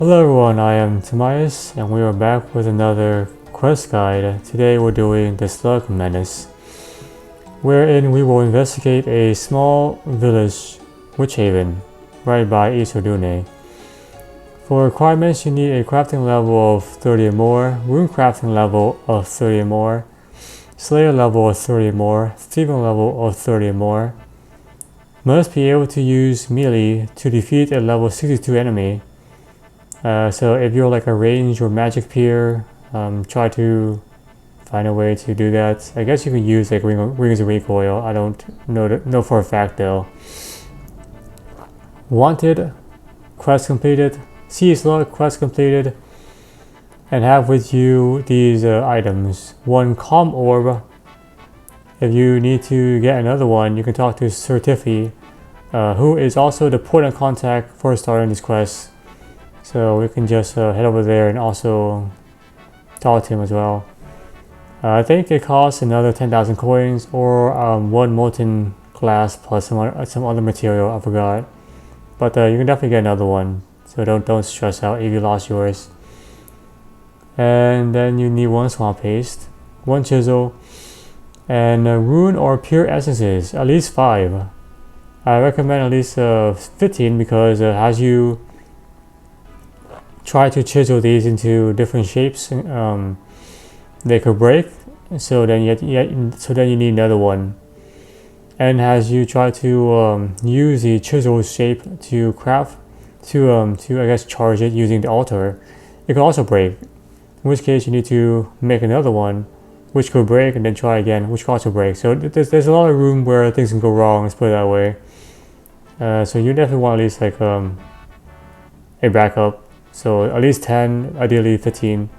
Hello everyone, I am Tobias and we are back with another quest guide. Today we're doing the Slug Menace, wherein we will investigate a small village witch haven right by Isodune. For requirements, you need a crafting level of 30 or more, rune crafting level of 30 or more, slayer level of 30 or more, thieving level of 30 or more. Must be able to use melee to defeat a level 62 enemy. So if you're like a range or magic peer, try to find a way to do that. I guess you can use like rings of recoil. I don't know for a fact though. Wanted, quest completed. Sea Slug, quest completed. And have with you these items. One calm orb. If you need to get another one, you can talk to Sir Tiffy, who is also the point of contact for starting this quest. So we can just head over there and also talk to him as well. I think it costs another 10,000 coins or one molten glass plus some other material, I forgot. But you can definitely get another one, so don't stress out if you lost yours. And then you need one swamp paste, one chisel, and rune or pure essences, at least 5. I recommend at least 15 because as you try to chisel these into different shapes, they could break. So then you need another one. And as you try to use the chisel shape to craft, to I guess charge it using the altar, it can also break. In which case you need to make another one, which could break, and then try again, which could also break. So there's a lot of room where things can go wrong. Let's put it that way. So you definitely want at least like a backup. So at least 10, ideally 15.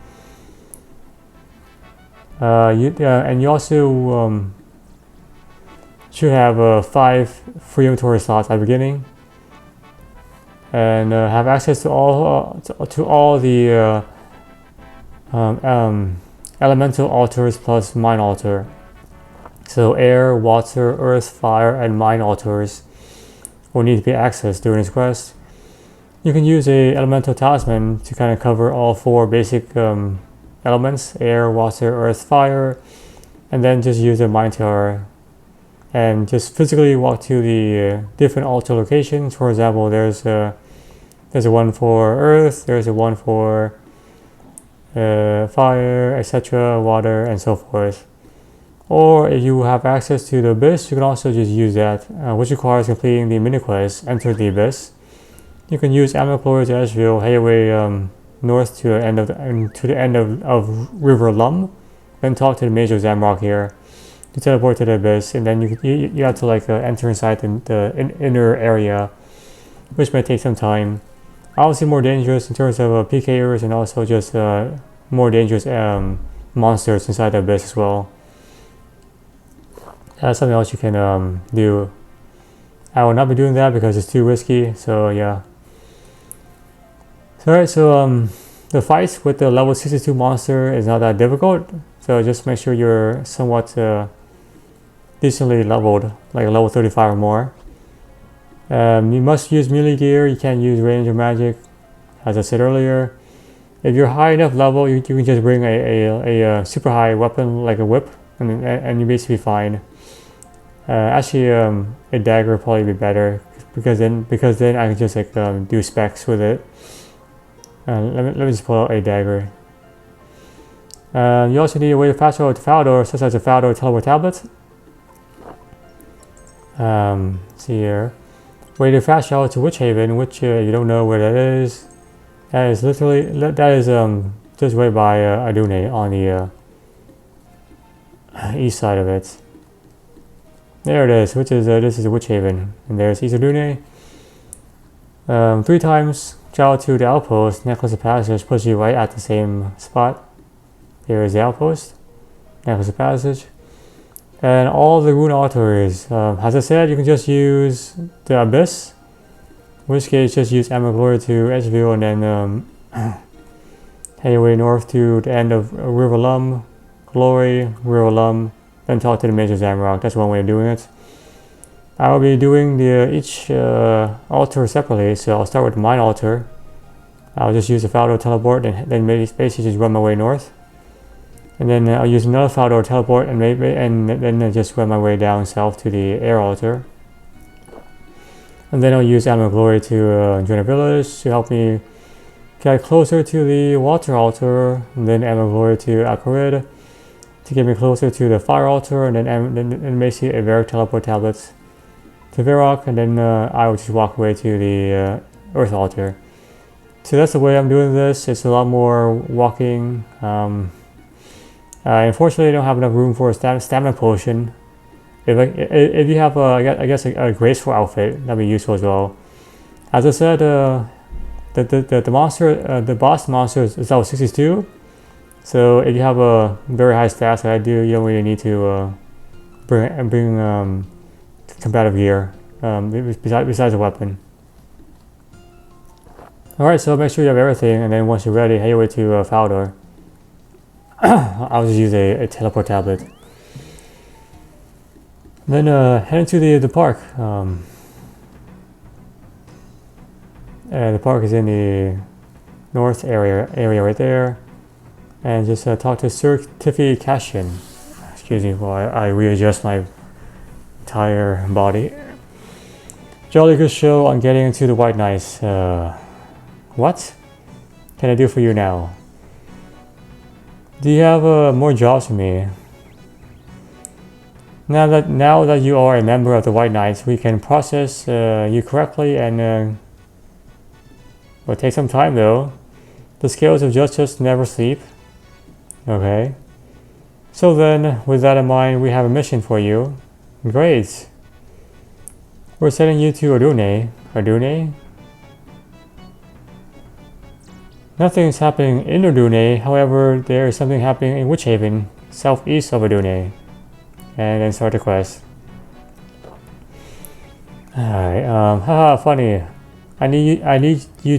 And you also should have 5 free inventory slots at the beginning, and have access to all the elemental altars plus mine altar. So air, water, earth, fire, and mine altars will need to be accessed during this quest. You can use a elemental talisman to kind of cover all 4 basic elements: air, water, earth, fire, and then just use a mine tower and just physically walk to the different altar locations. For example, there's a one for earth, there's a one for fire, etc., water, and so forth. Or if you have access to the abyss, you can also just use that, which requires completing the mini quest, Enter the Abyss. You can use Amiclor to Asheville, head your way north to the end of River Lum, then talk to the Major Zamrock here to teleport to the abyss, and then you have to like enter inside the inner area, which may take some time. Obviously more dangerous in terms of PKers, and also just more dangerous monsters inside the abyss as well. That's something else you can do. I will not be doing that because it's too risky, so yeah. Alright, so the fights with the level 62 monster is not that difficult, so just make sure you're somewhat decently leveled, like level 35 or more. You must use melee gear, you can't use range or magic, as I said earlier. If you're high enough level, you can just bring a super high weapon like a whip, and you're basically fine. Actually, a dagger would probably be better because then I can just like do specs with it. Let me just pull out a dagger. You also need a way to fast travel to Falador, such as a Falador teleport tablet. See here. Way to fast travel to Witch Haven, which you don't know where that is. That is just way by Adune on the east side of it. There it is, which is this is Witch Haven, and there's Isodune. 3 times travel to the outpost. Necklace of Passage puts you right at the same spot. Here is the outpost, Necklace of Passage, and all the rune altars. As I said, you can just use the Abyss, in which case just use Amiclor to Edgeville, and then head your way north to the end of River Lum, Glory, River Lum, then talk to the Major Zamrock. That's one way of doing it. I will be doing each altar separately, so I'll start with the mine altar. I'll just use a Faldor teleport and then basically just run my way north. And then I'll use another Faldor teleport and then just run my way down south to the air altar. And then I'll use Animal Glory to join a village to help me get closer to the water altar, and then Animal Glory to Akarid to get me closer to the fire altar, and then basically a Varrock teleport tablet to Varrock, and then I will just walk away to the earth altar. So that's the way I'm doing this. It's a lot more walking. Unfortunately, I don't have enough room for a stamina potion. If you have, I guess, a graceful outfit, that'd be useful as well. As I said, the monster, the boss monster is level 62. So if you have a very high stats, like I do, you don't really need to bring combative gear besides a weapon. Alright, so make sure you have everything, and then once you're ready, head your way to Faldor. I'll just use a teleport tablet. Then head into the park. The park is in the north area right there. And just talk to Sir Tiffy Cashin. Excuse me while I readjust my entire body. Jolly good show on getting into the White Knights. What can I do for you now? Do you have more jobs for me? Now that you are a member of the White Knights, we can process you correctly, and will take some time though. The scales of justice never sleep. Okay. So then, with that in mind, we have a mission for you. Great. We're sending you to Ardune. Ardune? Nothing is happening in Ardune, however, there is something happening in Witchhaven, southeast of Ardune. And then start the quest. Alright, haha, funny. I need you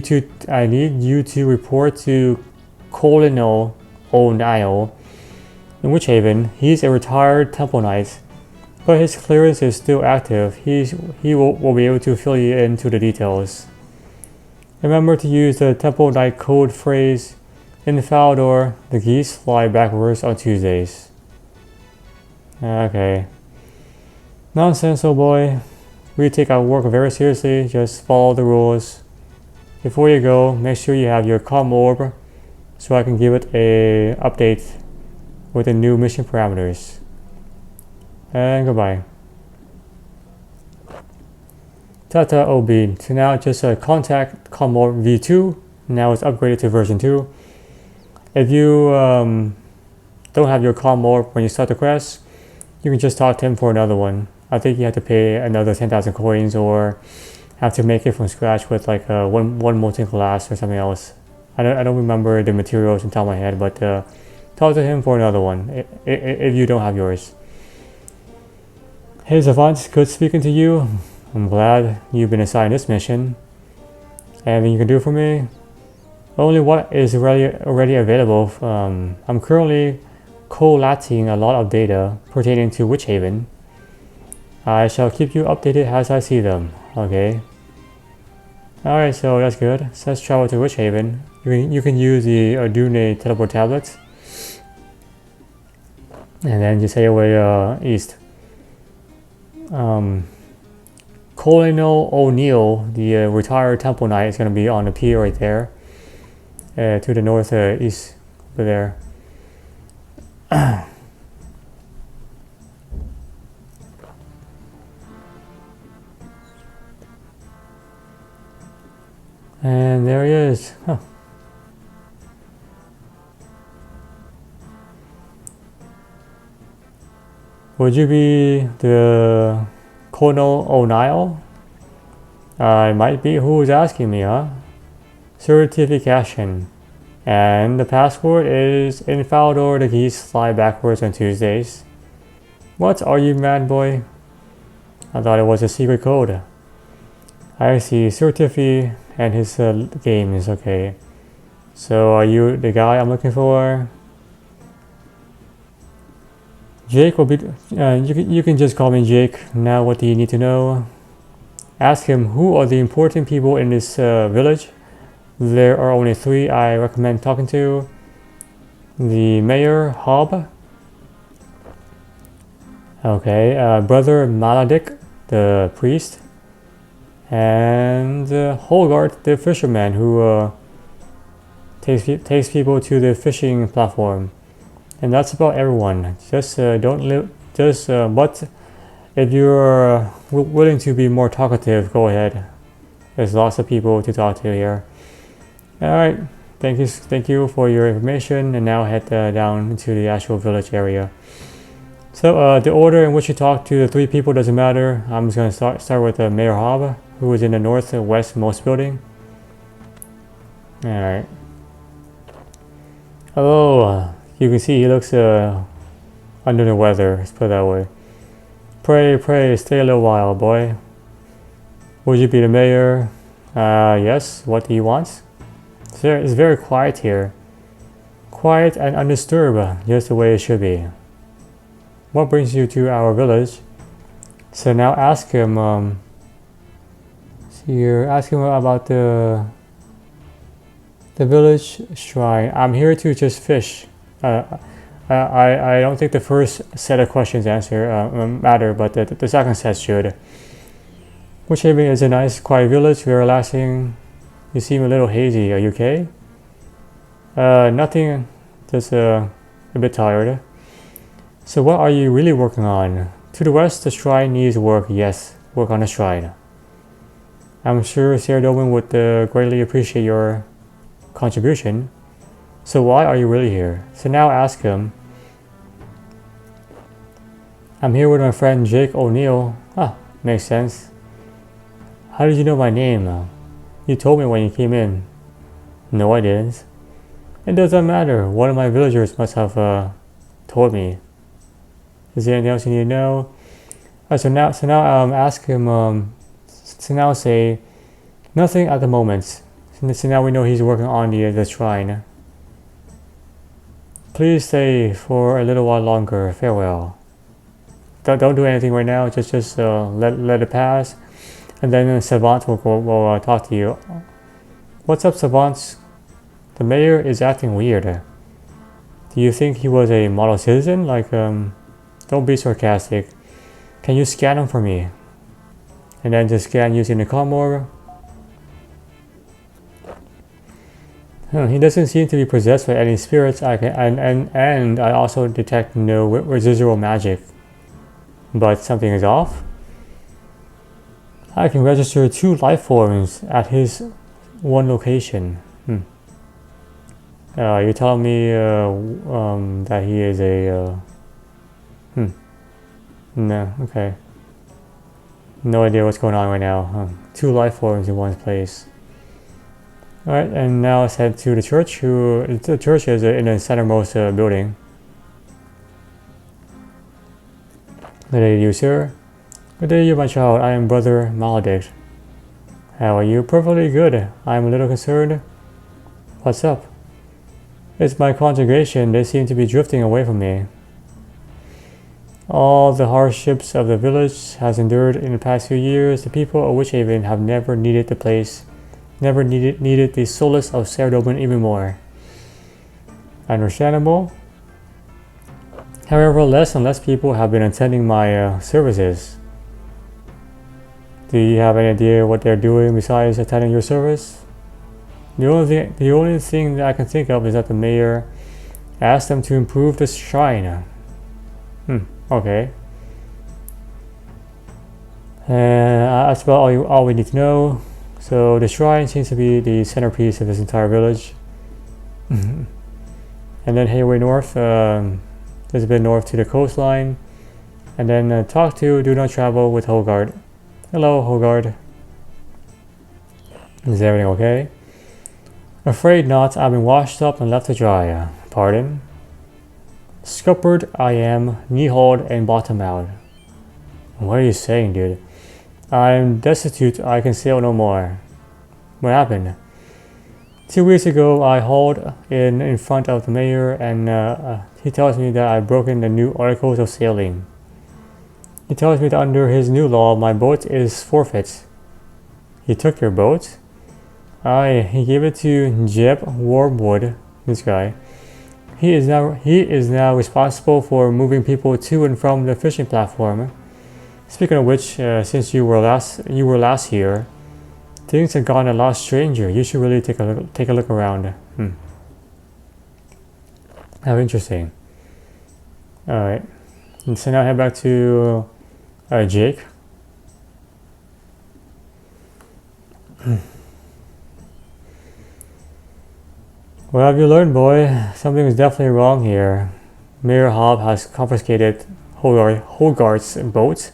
to report to Colonel O'Neill in Witchhaven. He's a retired Temple Knight, but his clearance is still active. He will be able to fill you into the details. Remember to use the Temple Knight code phrase in Faldor. The geese fly backwards on Tuesdays. Okay. Nonsense, old boy. We take our work very seriously. Just follow the rules. Before you go, make sure you have your calm orb so I can give it a update with the new mission parameters. And goodbye. Tata OB. So now just contact calm orb V2. Now it's upgraded to version 2. If you don't have your calm orb when you start the quest, you can just talk to him for another one. I think you have to pay another 10,000 coins or have to make it from scratch with like one molten glass or something else. I don't remember the materials on top of my head, but talk to him for another one if you don't have yours. Hey Savant, good speaking to you. I'm glad you've been assigned this mission. Anything you can do for me? Only what is already available. I'm currently collating a lot of data pertaining to Witchhaven. I shall keep you updated as I see them. Okay. Alright, so that's good. So let's travel to Witchhaven. You can use the Ardune teleport tablet. And then just head away east. Colonel O'Neill, the retired Temple Knight, is going to be on the pier right there. To the north east over there. And there he is. Huh. Would you be the Colonel O'Neill? It might be. Who's asking me, huh? Certification. And the password is in Faldor, the geese fly backwards on Tuesdays. What are you, mad boy? I thought it was a secret code. I see. Certifi and his game is okay. So are you the guy I'm looking for? Jake will be. You can just call me Jake. Now, what do you need to know? Ask him who are the important people in this village. There are only 3 I recommend talking to. The mayor, Hob. Okay, Brother Maladic, the priest. And Holgart, the fisherman, who takes people to the fishing platform. And that's about everyone. Just don't live. But if you're willing to be more talkative, go ahead. There's lots of people to talk to here. All right. Thank you for your information. And now head down into the actual village area. So the order in which you talk to the 3 people doesn't matter. I'm just gonna start with Mayor Hob, who is in the northwestmost building. All right. Hello. You can see he looks under the weather. Let's put it that way. Pray, stay a little while, boy. Would you be the mayor? Yes. What do you want? It's very quiet here. Quiet and undisturbed, just the way it should be. What brings you to our village? So now ask him. Ask him about the village shrine. I'm here to just fish. I don't think the first set of questions matter, but the second set should. Witchhaven is a nice, quiet village. Very relaxing. You seem a little hazy. Are you okay? Nothing. Just a bit tired. So what are you really working on? To the west, the shrine needs work. Yes, work on the shrine. I'm sure Sarah Doman would greatly appreciate your contribution. So why are you really here? So now ask him. I'm here with my friend Jake O'Neill. Makes sense. How did you know my name? You told me when you came in. No, I didn't. It doesn't matter. One of my villagers must have told me. Is there anything else you need to know? So now ask him. So now say nothing at the moment. So now we know he's working on the shrine. Please stay for a little while longer. Farewell. Don't do anything right now. Just let it pass, and then Savant will talk to you. What's up, Savant? The mayor is acting weird. Do you think he was a model citizen? Don't be sarcastic. Can you scan him for me? And then just scan using the Comor. He doesn't seem to be possessed by any spirits. And I also detect no residual magic. But something is off. I can register 2 life forms at his one location. You're telling me that he is a... No, okay. No idea what's going on right now. 2 life forms in one place. Alright, and now let's head to the church. The church is in the centermost building. Good day to you, sir. Good day to you, my child. I am Brother Maledict. How are you? Perfectly good. I'm a little concerned. What's up? It's my congregation. They seem to be drifting away from me. All the hardships of the village has endured in the past few years. The people of Witchhaven have never needed the solace of Saradoban even more. Understandable. However, less and less people have been attending my services. Do you have any idea what they're doing besides attending your service? The only thing that I can think of is that the mayor asked them to improve the shrine. Okay. That's about all we need to know. So the shrine seems to be the centerpiece of this entire village. And then headway north, there's a bit north to the coastline. And then do not travel with Hogard. Hello, Hogard. Is everything okay? Afraid not. I've been washed up and left to dry. Pardon? Scuppered I am, knee-hauled and bottom out. What are you saying, dude? I'm destitute, I can sail no more. What happened? 2 weeks ago, I hauled in front of the mayor and he tells me that I've broken the new articles of sailing. He tells me that under his new law, my boat is forfeit. He took your boat? He gave it to Jeb Warwood, this guy. He is now responsible for moving people to and from the fishing platform. Speaking of which, since you were last here, things have gotten a lot stranger. You should really take a look around. How interesting. All right, and so now head back to Jake. What have you learned, boy? Something is definitely wrong here. Mayor Hobb has confiscated Hogarth's boat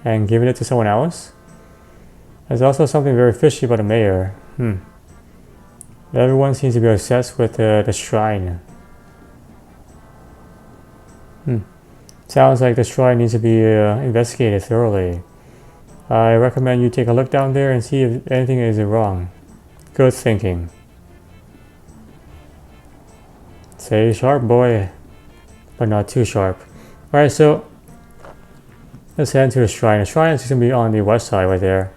and given it to someone else. There's also something very fishy about the mayor. Everyone seems to be obsessed with the shrine. Sounds like the shrine needs to be investigated thoroughly. I recommend you take a look down there and see if anything is wrong. Good thinking. Stay sharp, boy, but not too sharp. Alright, so let's head into the shrine. The shrine is going to be on the west side right there.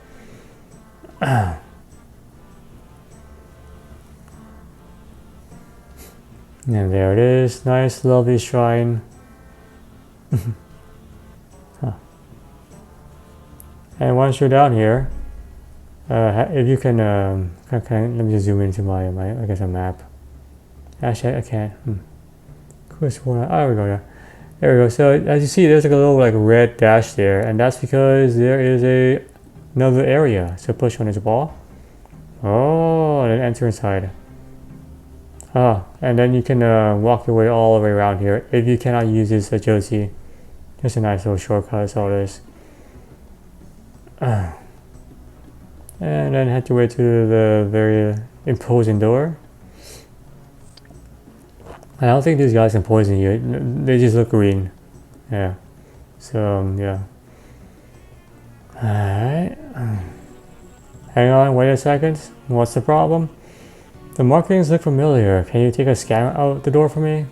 And there it is. Nice, lovely shrine. And once you're down here, if you can, let me just zoom into my I guess a map. Actually, I can't. There we go. Yeah. There we go. So as you see, there's like a little red dash there, and that's because there is another area. So push on this wall. Oh, and then enter inside. And then you can walk your way all the way around here if you cannot use this agility. Just a nice little shortcut. That's all it is. And then head your way to the very imposing door. I don't think these guys can poison you. They just look green. Yeah. So, yeah. Alright. Hang on, wait a second. What's the problem? The markings look familiar. Can you take a scan out the door for me?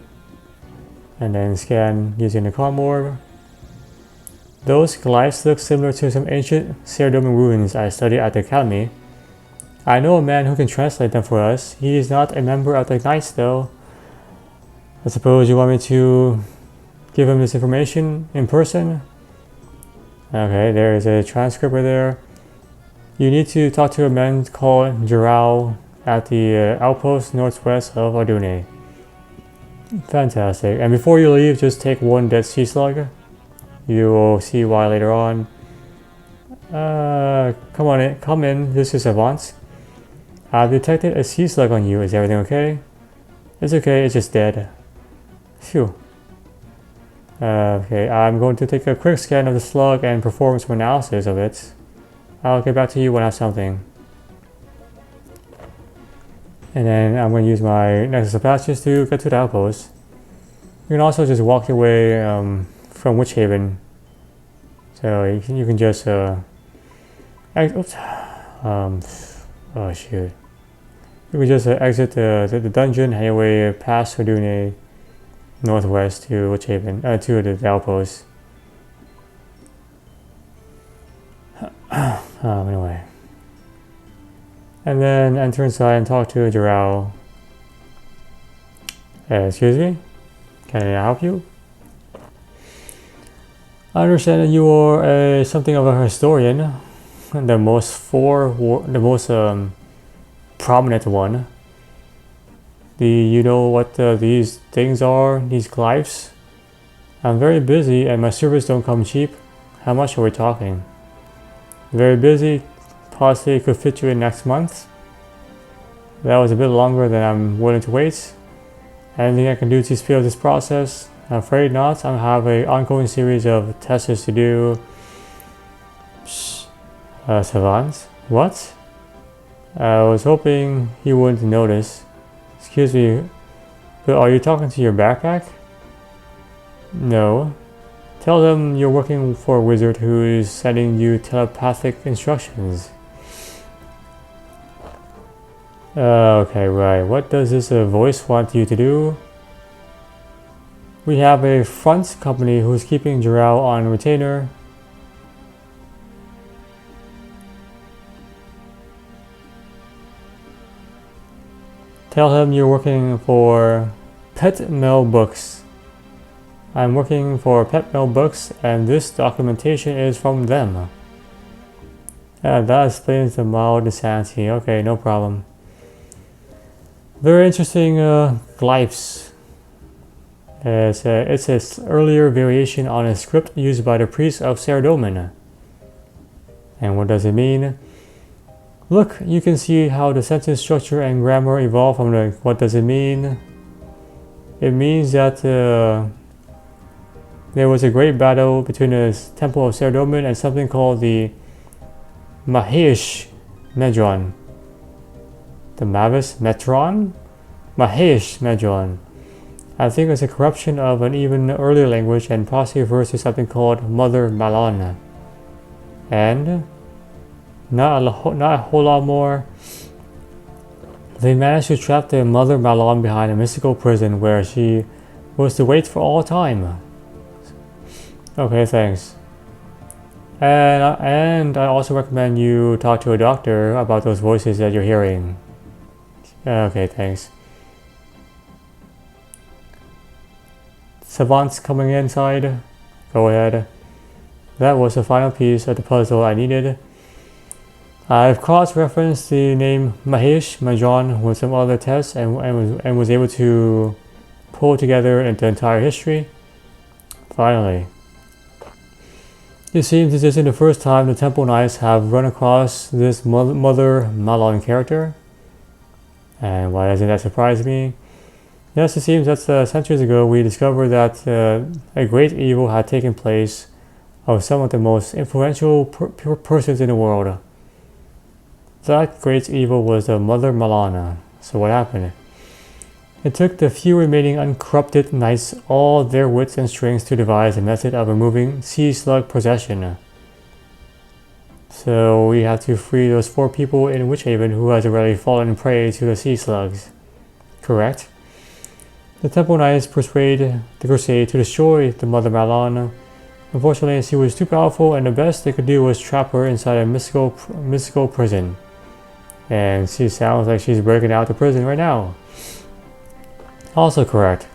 And then scan using the comm orb. Those glyphs look similar to some ancient Saradomin ruins I studied at the academy. I know a man who can translate them for us. He is not a member of the Knights though. I suppose you want me to give him this information in person? Okay, there is a transcript right there. You need to talk to a man called Jarrell at the outpost northwest of Ardune. Fantastic. And before you leave, just take one dead sea slug. You will see why later on. Come in. This is Avant. I've detected a sea slug on you. Is everything okay? It's okay, it's just dead. Phew. Okay, I'm going to take a quick scan of the slug and perform some analysis of it. I'll get back to you when I have something. And then I'm going to use my Nexus of Patches to get to the outpost. You can also just walk your way from Witch Haven. So you can just oops. Oh shoot. You can just exit the dungeon, head your way past Ardune northwest to Witch Haven, to the outpost. Anyway. And then enter inside and talk to Jarrell. Excuse me? Can I help you? I understand that you are something of a historian. The most prominent one. Do you know what these things are? These glyphs? I'm very busy and my servers don't come cheap. How much are we talking? Very busy. Possibly could fit you in next month. That was a bit longer than I'm willing to wait. Anything I can do to speed up this process? I'm afraid not. I have an ongoing series of tests to do. Savant? What? I was hoping he wouldn't notice. Excuse me, but are you talking to your backpack? No. Tell them you're working for a wizard who is sending you telepathic instructions. Okay, right. What does this voice want you to do? We have a front company who's keeping Jarrell on retainer. Tell him you're working for Pet Mail Books. I'm working for Pet Mail Books, and this documentation is from them. That explains the mild insanity. Okay, no problem. Very interesting glyphs. It's an earlier variation on a script used by the priests of Saradomin. And what does it mean? Look, you can see how the sentence structure and grammar evolve from the what does it mean? It means that there was a great battle between the Temple of Saradomin and something called the Mahesh Medron. The Mavis Metron? Mahesh Medron. I think it's a corruption of an even earlier language and possibly refers to something called Mother Malon. And not a whole lot more. They managed to trap their Mother Malon behind a mystical prison where she was to wait for all time. Okay, thanks. And I also recommend you talk to a doctor about those voices that you're hearing. Okay, thanks. Savants coming inside. Go ahead. That was the final piece of the puzzle I needed. I've cross-referenced the name Mahesh Majon with some other tests and was able to pull together the entire history. Finally. It seems this isn't the first time the Temple Knights have run across this Mother Malon character. And why doesn't that surprise me? Yes, it seems that centuries ago we discovered that a great evil had taken place of some of the most influential persons in the world. That great evil was the Mother Malana. So what happened? It took the few remaining uncorrupted knights all their wits and strength to devise a method of removing sea slug possession. So we have to free those 4 people in Witchhaven who has already fallen prey to the sea slugs. Correct? The Temple Knights persuade the Crusade to destroy the Mother Malon. Unfortunately, she was too powerful and the best they could do was trap her inside a mystical prison. And she sounds like she's breaking out of prison right now. Also correct.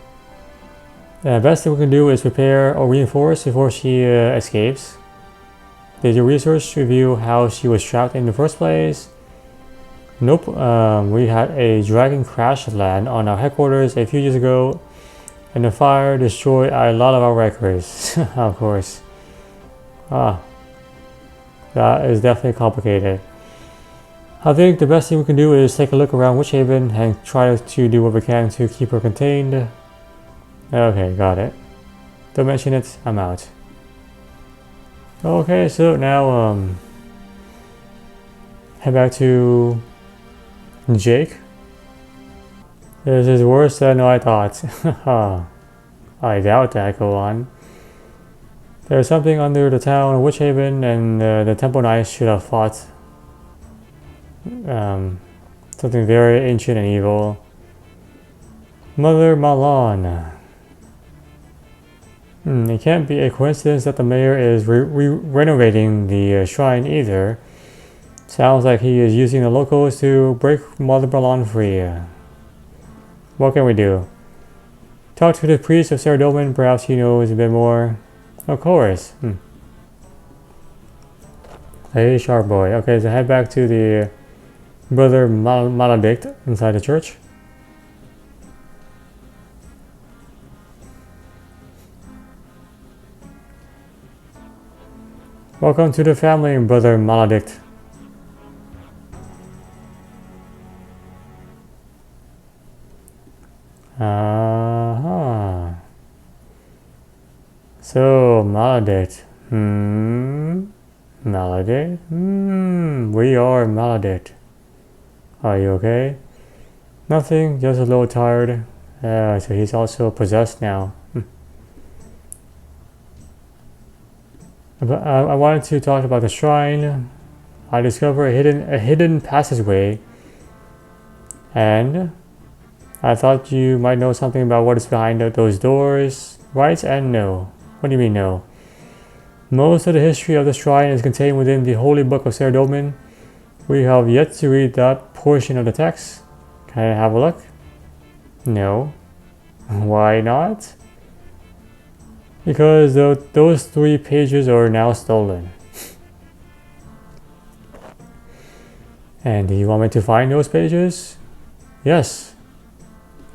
The best thing we can do is prepare or reinforce before she escapes. Did your research reveal how she was trapped in the first place? Nope. We had a dragon crash land on our headquarters a few years ago, and the fire destroyed a lot of our records. Of course. That is definitely complicated. I think the best thing we can do is take a look around Witchhaven and try to do what we can to keep her contained. Okay, got it. Don't mention it, I'm out. Okay, so now head back to Jake. This is worse than I thought. I doubt that, go on. There's something under the town of Witchhaven and the Temple Knights should have fought. Something very ancient and evil. Mother Malon. It can't be a coincidence that the mayor is renovating the shrine either. Sounds like he is using the locals to break Mother Malon free. What can we do? Talk to the priest of Saradomin, perhaps he knows a bit more. Of course. Hey, sharp boy. Okay, so head back to the Brother Maledict inside the church. Welcome to the family, Brother Maledict. So, Maledict. Maledict? We are Maledict. Are you okay? Nothing, just a little tired. So he's also possessed now. I wanted to talk about the shrine. I discovered a hidden passageway, and I thought you might know something about what is behind those doors. Right and no. What do you mean no? Most of the history of the shrine is contained within the Holy Book of Saradomin. We have yet to read that portion of the text. Can I have a look? No. Why not? Because those 3 pages are now stolen. And do you want me to find those pages? Yes.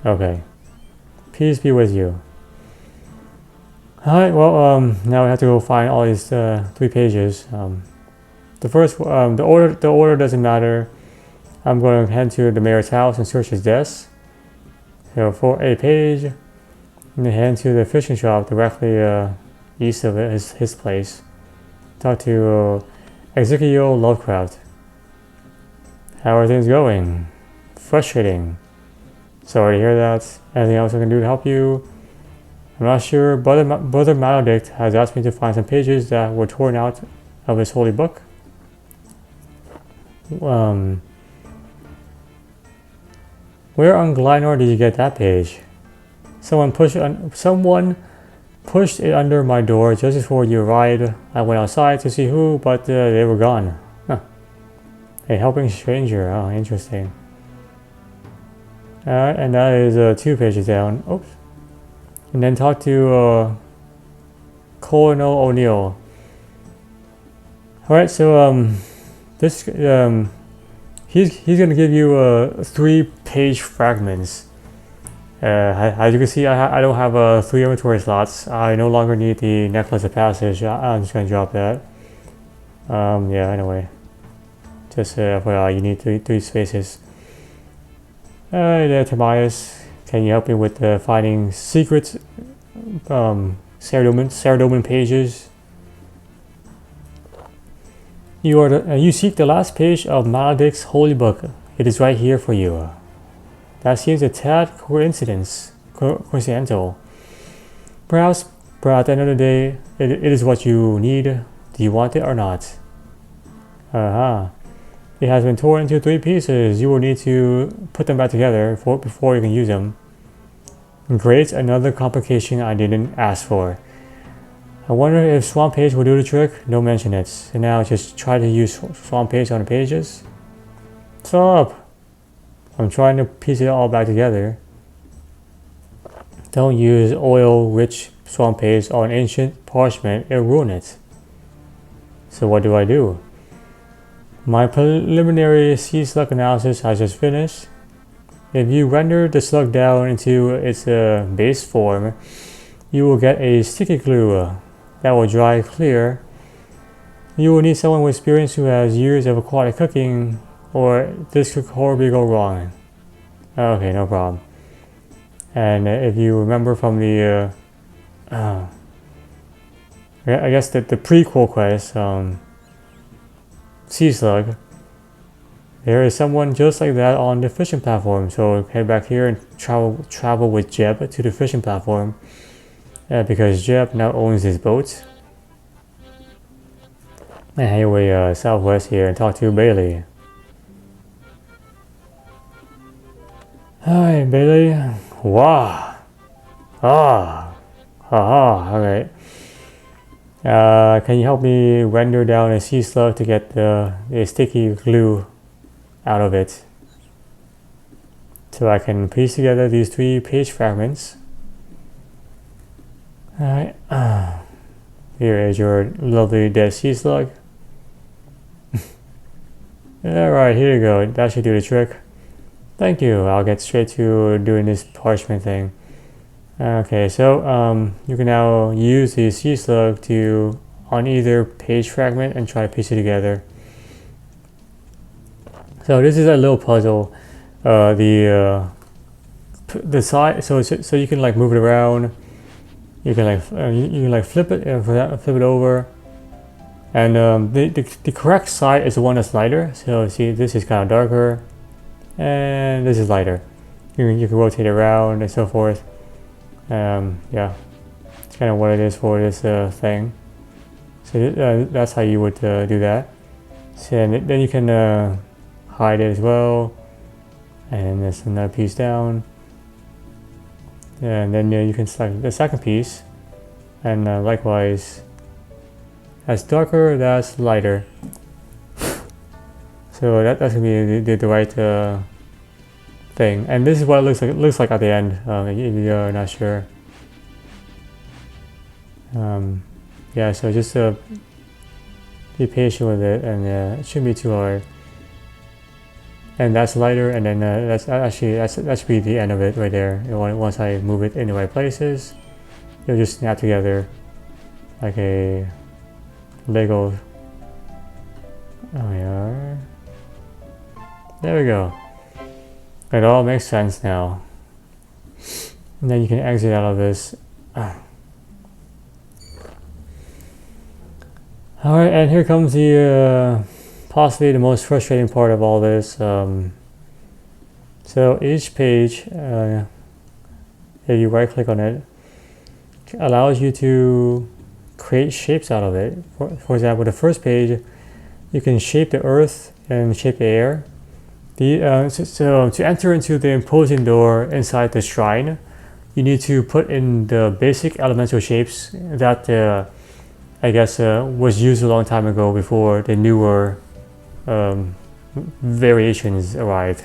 Okay. Peace be with you. Alright, well, now we have to go find all these 3 pages. The first, the order doesn't matter. I'm going to head to the mayor's house and search his desk. So for a page, and then head to the fishing shop directly east of it, his place. Talk to Ezekiel Lovecraft. How are things going? Frustrating. Sorry to hear that. Anything else I can do to help you? I'm not sure. Brother Maledict has asked me to find some pages that were torn out of his holy book. Where on Glenor did you get that page? Someone pushed it under my door just before you arrived. I went outside to see who, but they were gone. Huh. A helping stranger. Oh, interesting. Alright, and that is 2 pages down. Oops. And then talk to Colonel O'Neill. Alright, so this he's gonna give you 3-page fragments. As you can see, I don't have 3 inventory slots. I no longer need the necklace of passage. I'm just gonna drop that. Yeah, anyway. Just FYI, you need 3 spaces. Alright there, Tobias. Can you help me with finding secret Saradomin pages? You seek the last page of Maledict's holy book. It is right here for you. That seems a tad coincidental. Perhaps, but at the end of the day, it is what you need. Do you want it or not? It has been torn into 3 pieces. You will need to put them back together before you can use them. Great, another complication I didn't ask for. I wonder if Swamp Page will do the trick. Don't mention it. So now just try to use Swamp Page on the pages. Stop! I'm trying to piece it all back together. Don't use oil-rich Swamp Page on ancient parchment. It'll ruin it. So what do? My preliminary sea slug analysis has just finished. If you render the slug down into its base form, you will get a sticky glue that will dry clear. You will need someone with experience who has years of aquatic cooking, or this could horribly go wrong. Okay, no problem. And if you remember from the, I guess the prequel quest, Sea Slug, there is someone just like that on the fishing platform. So head back here and travel with Jeb to the fishing platform, because Jeb now owns his boat. And head away southwest here and talk to Bailey. Hi, Bailey. Wow. Okay. Can you help me render down a sea slug to get the sticky glue out of it, so I can piece together these 3 page fragments? Alright. Here is your lovely dead sea slug. Alright, here you go. That should do the trick. Thank you. I'll get straight to doing this parchment thing. Okay, so you can now use the sea slug to on either page fragment and try to piece it together. So this is a little puzzle. The side, so you can like move it around. You can flip it flip it over, and the correct side is the one that's lighter. So see, this is kind of darker, and this is lighter. You can rotate it around and so forth. Yeah, it's kind of what it is for this thing. So that's how you would do that. So then you can hide it as well, and there's another piece down, and then you can select the second piece, and likewise, that's darker, that's lighter. So that's gonna be the right thing, and this is what it looks like. It looks like at the end. If you're not sure. Yeah, so just be patient with it, and it shouldn't be too hard. And that's lighter, and then that should be the end of it right there. Once I move it in the right places, it'll just snap together like a Lego. Oh yeah. There we go. It all makes sense now. And then you can exit out of this. Alright, and here comes the possibly the most frustrating part of all this. So each page, if you right click on it, allows you to create shapes out of it. For example, the first page, you can shape the earth and shape the air. So to enter into the imposing door inside the shrine, you need to put in the basic elemental shapes that I guess was used a long time ago before the newer variations arrived.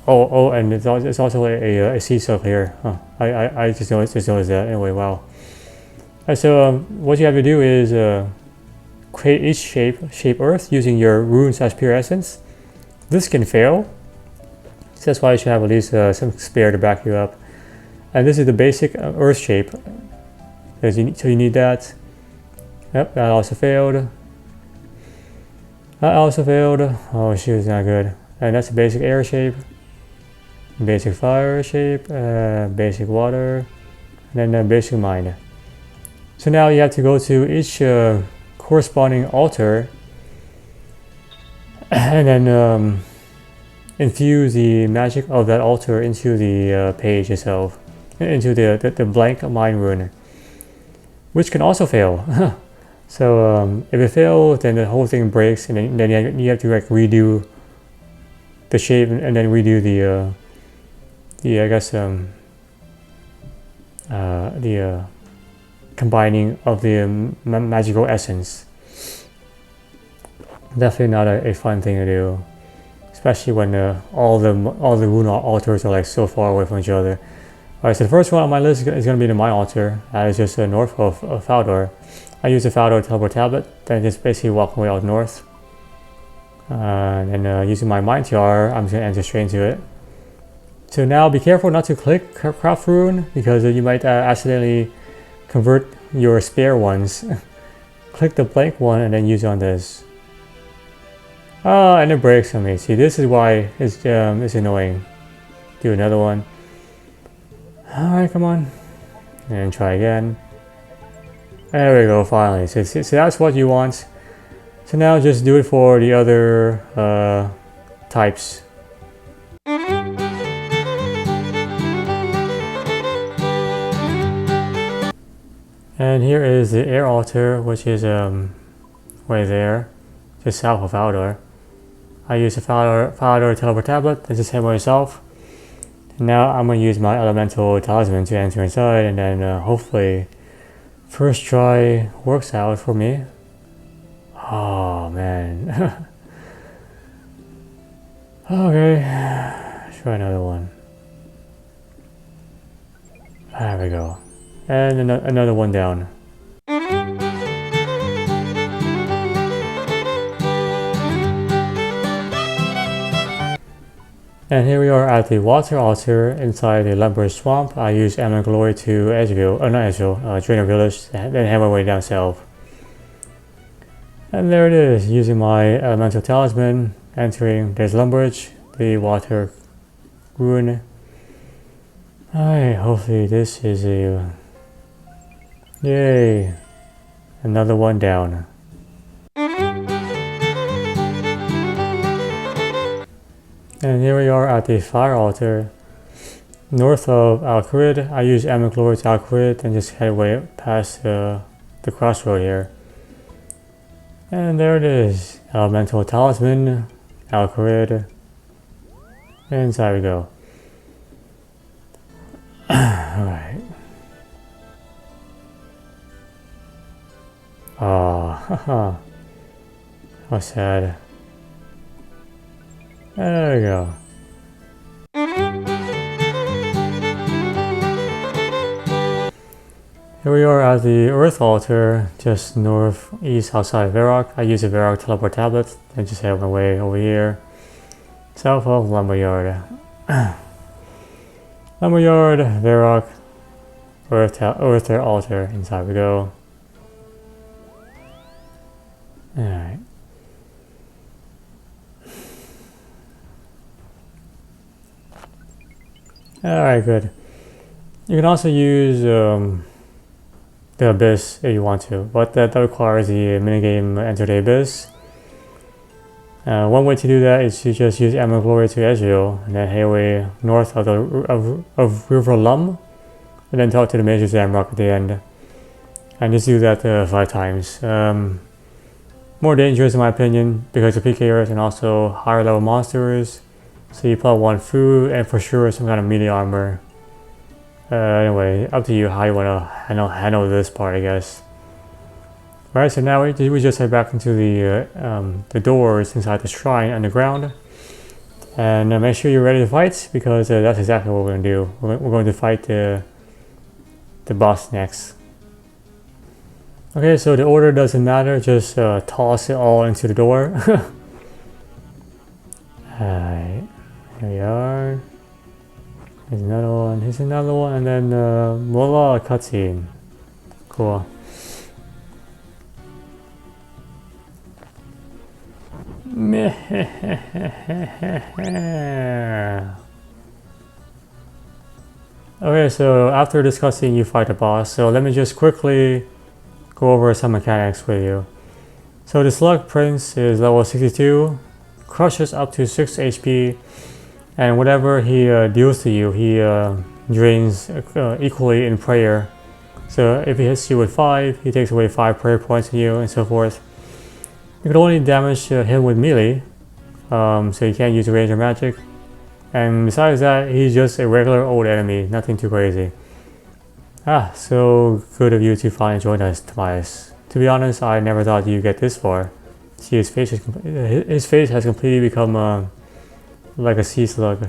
Oh, and it's also a sea circle here. Huh. I just noticed that. Anyway, wow. So what you have to do is create each shape earth using your rune/pure essence. This can fail, so that's why you should have at least some spare to back you up. And this is the basic earth shape. So you need that. Yep, that also failed. That also failed. Oh shoot, it's not good. And that's the basic air shape, basic fire shape, basic water, and then basic mine. So now you have to go to each corresponding altar and then infuse the magic of that altar into the page itself, into the blank mine rune, which can also fail. So if it fails, then the whole thing breaks, and then you have to like redo the shape and then redo the I guess the combining of the magical essence. Definitely not a fun thing to do, especially when all the rune altars are like so far away from each other. Alright, so the first one on my list is going to be the mine altar. That is just north of Faldor. I use the Faldor teleport tablet, then just basically walk my way out north. And using my mine tiara, I'm just going to enter straight into it. So now be careful not to click craft rune, because you might accidentally convert your spare ones. Click the blank one and then use it on this. Oh, and it breaks on me. See, this is why it's annoying. Do another one. Alright, come on. And try again. There we go, finally. So that's what you want. So now just do it for the other types. And here is the air altar, which is right there, just south of Faldor. I use the Faldor teleport tablet and just head myself. And now I'm going to use my elemental talisman to enter inside, and then hopefully first try works out for me. Oh man. Okay, try another one. There we go. And another one down. And here we are at the water altar inside the lumber swamp. I use Emerald Glory to Drainer Village, and then head my way down south. And there it is, using my elemental talisman, entering there's Lumbridge, the water rune. Alright, hopefully this is a... Yay! Another one down. And here we are at the fire altar, north of Alcarid. I use Emerald Glory to Alcarid and just head way past the crossroad here. And there it is, Elemental Talisman, Alcarid, and inside we go. Alright. Oh, how sad. There we go. Here we are at the Earth Altar, just northeast outside of Varrock. I use a Varrock teleport tablet and just head my way over here. South of Lumberyard. Lumberyard, Varrock, Earth Altar, inside we go. Alright. Alright, good. You can also use the Abyss if you want to, but that requires the minigame Enter the Abyss. One way to do that is to just use Amber Glory to Ezreal, and then head away north of River Lum, and then talk to the Major Zamrock at the end. And just do that 5 times. More dangerous in my opinion, because of PKers and also higher level monsters. So you probably want food and for sure some kind of melee armor. Anyway, up to you how you want to handle this part, I guess. Alright, so now we just head back into the doors inside the shrine underground. And make sure you're ready to fight, because that's exactly what we're going to do. We're going to fight the boss next. Okay, so the order doesn't matter, just toss it all into the door. Alright, here we are. Here's another one, and then voila, cutscene. Cool. Okay, so after this cutscene you fight the boss, so let me just quickly go over some mechanics with you. So the Slug Prince is level 62, crushes up to 6 HP, and whatever he deals to you, he drains equally in prayer. So if he hits you with 5, he takes away 5 prayer points from you, and so forth. You can only damage him with melee, so you can't use ranger magic. And besides that, he's just a regular old enemy, nothing too crazy. So good of you to finally join us, Tobias. To be honest, I never thought you'd get this far. See, his face has completely become like a sea slug.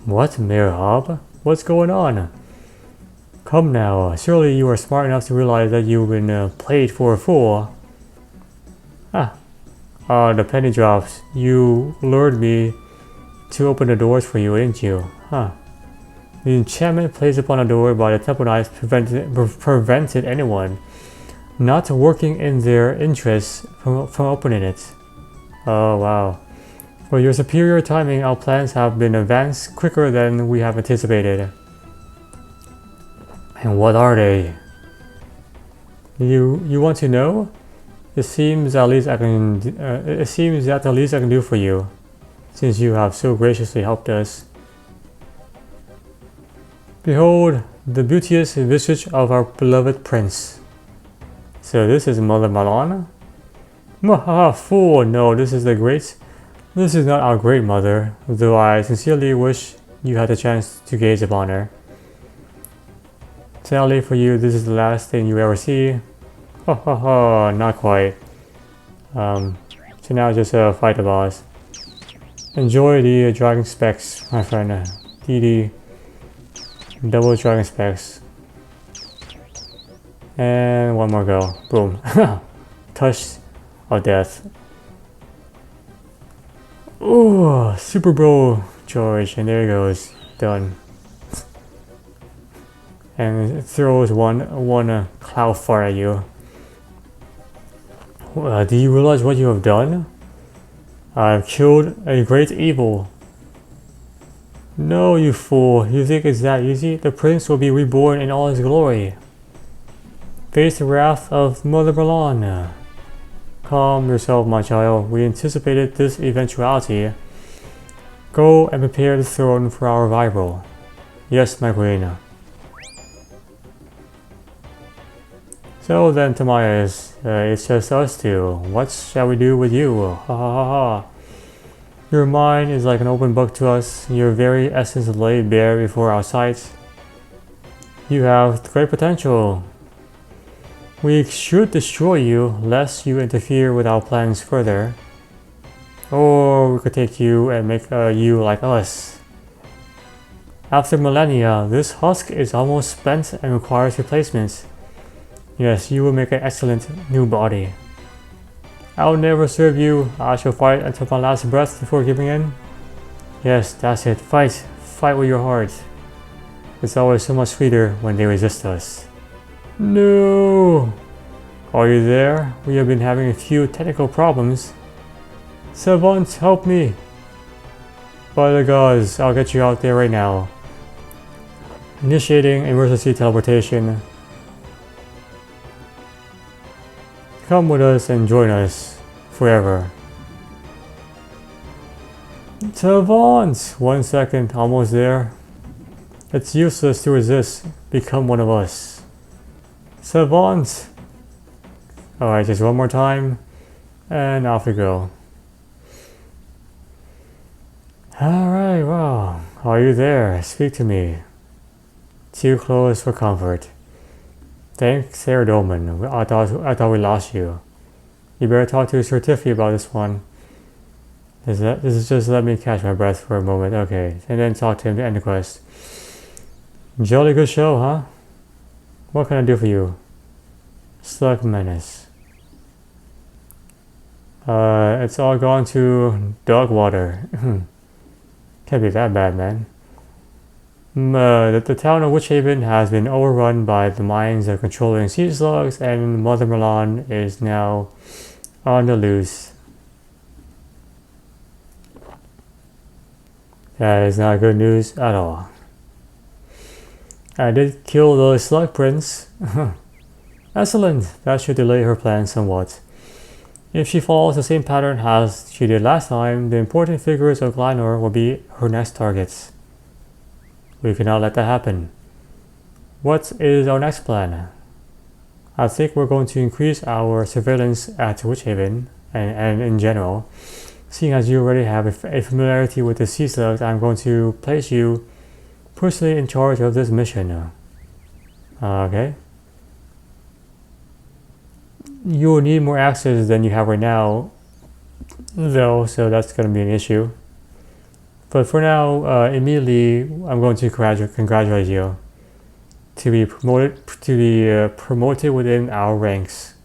What, Mayor Hobb? What's going on? Come now, surely you are smart enough to realize that you've been played for a fool. The penny drops. You lured me to open the doors for you, didn't you? The enchantment placed upon the door by the Temple Knights prevented anyone not working in their interests from opening it. Oh wow. For your superior timing, our plans have been advanced quicker than we have anticipated. And what are they? You want to know? It seems that the least I can do for you, since you have so graciously helped us. Behold the beauteous visage of our beloved prince. So this is Mother Malana? Mwahaha, fool! No, this is not our great mother, though I sincerely wish you had the chance to gaze upon her. Sadly for you, this is the last thing you ever see. Not quite. So now just fight the boss. Enjoy the dragon specs, my friend. DD. Double dragon specs. And one more go. Boom. Touch of death. Ooh, Super Bowl George, and there he goes. Done. And it throws one cloud fart at you. Do you realize what you have done? I've killed a great evil. No, you fool. You think it's that easy? The prince will be reborn in all his glory. Face the wrath of Mother Malana. Calm yourself, my child. We anticipated this eventuality. Go and prepare the throne for our rival. Yes, my queen. So then, Tobias, it's just us two. What shall we do with you? Ha ha ha ha. Your mind is like an open book to us. Your very essence is laid bare before our sight. You have great potential. We should destroy you, lest you interfere with our plans further. Or we could take you and make you like us. After millennia, this husk is almost spent and requires replacements. Yes, you will make an excellent new body. I'll never serve you. I shall fight until my last breath before giving in. Yes, that's it. Fight. Fight with your heart. It's always so much sweeter when they resist us. No! Are you there? We have been having a few technical problems. Savant, help me! By the gods, I'll get you out there right now. Initiating emergency teleportation. Come with us and join us forever. Savant! 1 second, almost there. It's useless to resist. Become one of us. Savant! Alright, just one more time. And off we go. Alright, wow. Are you there? Speak to me. Too close for comfort. Thanks, Sarah Dolman. I thought we lost you. You better talk to Sir Tiffy about this one. This is just let me catch my breath for a moment. Okay, and then talk to him to end the quest. Jolly good show, huh? What can I do for you? Slug Menace. It's all gone to dog water. Can't be that bad, man. The town of Witchhaven has been overrun by the minds of controlling sea slugs, and Mother Milan is now on the loose. That is not good news at all. I did kill the slug prince. Excellent. That should delay her plans somewhat. If she follows the same pattern as she did last time, the important figures of Glenor will be her next targets. We cannot let that happen. What is our next plan? I think we're going to increase our surveillance at Witchhaven and in general. Seeing as you already have a familiarity with the sea slugs, I'm going to place you personally in charge of this mission. Okay. You will need more access than you have right now, though, so that's going to be an issue. But for now, immediately, I'm going to congratulate you to be promoted within our ranks.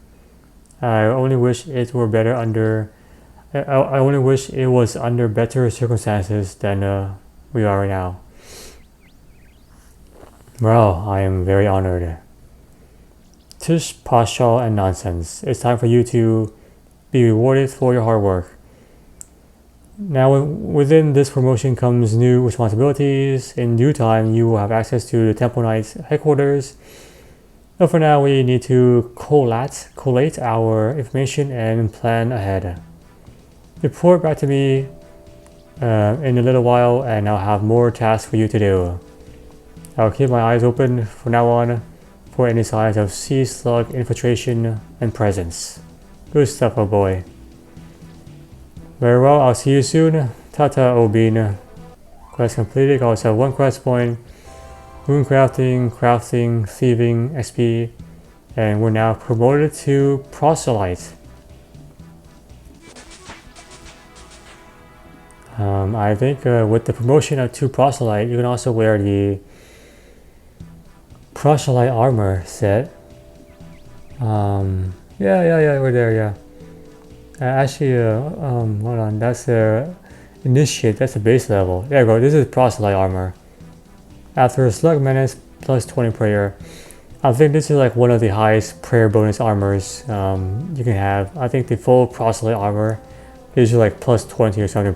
I only wish it were better under. I only wish it was under better circumstances than we are right now. Well, I am very honored. Tish, Pashal, and nonsense. It's time for you to be rewarded for your hard work. Now, within this promotion comes new responsibilities. In due time, you will have access to the Temple Knight's headquarters. But for now, we need to collate our information and plan ahead. Report back to me in a little while, and I'll have more tasks for you to do. I'll keep my eyes open from now on for any signs of sea slug infiltration and presence. Good stuff, oh boy. Very well, I'll see you soon. Tata, Obin. Quest completed. I also have 1 quest point. Rune crafting, thieving, XP. And we're now promoted to proselyte. I think with the promotion to proselyte, you can also wear the proselyte armor set. Yeah, we're there, yeah. Actually, hold on, that's initiate, that's the base level. There you go, this is proselyte armor. After Slug Menace, plus 20 prayer. I think this is like one of the highest prayer bonus armors you can have. I think the full proselyte armor is like plus 20 or something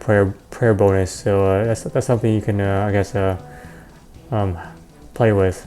prayer bonus. So that's something you can, I guess, play with.